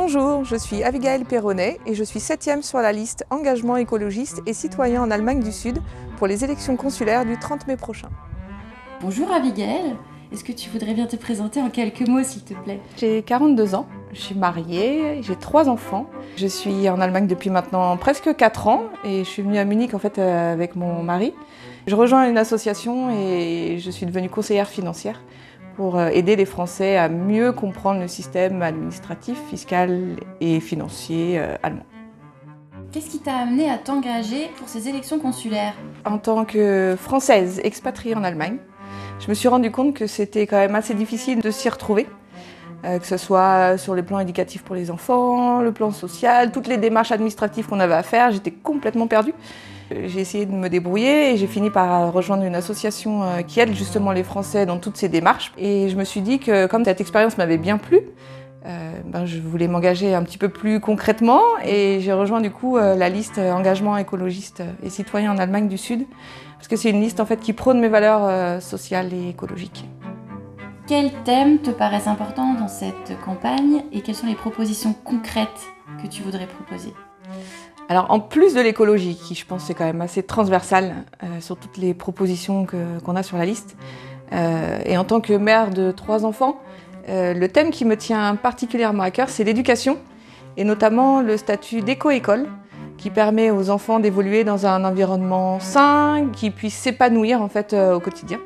Bonjour, je suis Abigail Perronnet et je suis 7e sur la liste Engagement écologiste et citoyen en Allemagne du Sud pour les élections consulaires du 30 mai prochain. Bonjour Abigail, est-ce que tu voudrais bien te présenter en quelques mots s'il te plaît? J'ai 42 ans, je suis mariée, j'ai 3 enfants. Je suis en Allemagne depuis maintenant presque 4 ans et je suis venue à Munich avec mon mari. Je rejoins une association et je suis devenue conseillère financière pour aider les Français à mieux comprendre le système administratif, fiscal et financier allemand. Qu'est-ce qui t'a amené à t'engager pour ces élections consulaires? En tant que Française expatriée en Allemagne, je me suis rendu compte que c'était quand même assez difficile de s'y retrouver, que ce soit sur les plans éducatifs pour les enfants, le plan social, toutes les démarches administratives qu'on avait à faire, j'étais complètement perdue. J'ai essayé de me débrouiller et j'ai fini par rejoindre une association qui aide justement les Français dans toutes ces démarches. Et je me suis dit que comme cette expérience m'avait bien plu, je voulais m'engager un petit peu plus concrètement et j'ai rejoint du coup la liste Engagement écologiste et citoyen en Allemagne du Sud parce que c'est une liste en fait qui prône mes valeurs sociales et écologiques. Quels thèmes te paraissent importants dans cette campagne et quelles sont les propositions concrètes que tu voudrais proposer? Alors en plus de l'écologie, qui je pense est quand même assez transversale sur toutes les propositions qu'on a sur la liste, et en tant que mère de 3 enfants, le thème qui me tient particulièrement à cœur, c'est l'éducation, et notamment le statut d'éco-école, qui permet aux enfants d'évoluer dans un environnement sain, qui puissent s'épanouir en fait au quotidien.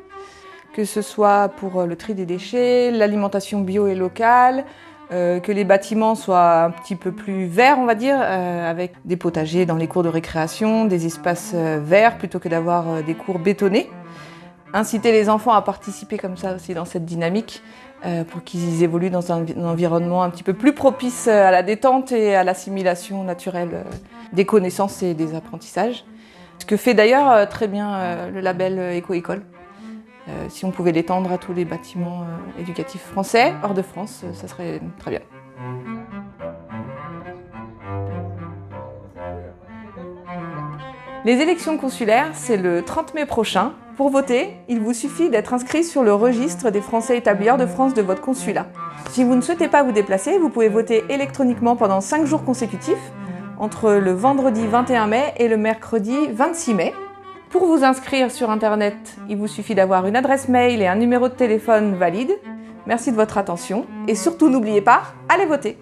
Que ce soit pour le tri des déchets, l'alimentation bio et locale, que les bâtiments soient un petit peu plus verts, on va dire, avec des potagers dans les cours de récréation, des espaces verts plutôt que d'avoir des cours bétonnés. Inciter les enfants à participer comme ça aussi dans cette dynamique pour qu'ils évoluent dans un environnement un petit peu plus propice à la détente et à l'assimilation naturelle des connaissances et des apprentissages. Ce que fait d'ailleurs très bien le label Éco-École. Si on pouvait l'étendre à tous les bâtiments éducatifs français, hors de France, ça serait très bien. Les élections consulaires, c'est le 30 mai prochain. Pour voter, il vous suffit d'être inscrit sur le registre des Français établis hors de France de votre consulat. Si vous ne souhaitez pas vous déplacer, vous pouvez voter électroniquement pendant 5 jours consécutifs, entre le vendredi 21 mai et le mercredi 26 mai. Pour vous inscrire sur Internet, il vous suffit d'avoir une adresse mail et un numéro de téléphone valide. Merci de votre attention et surtout n'oubliez pas, allez voter!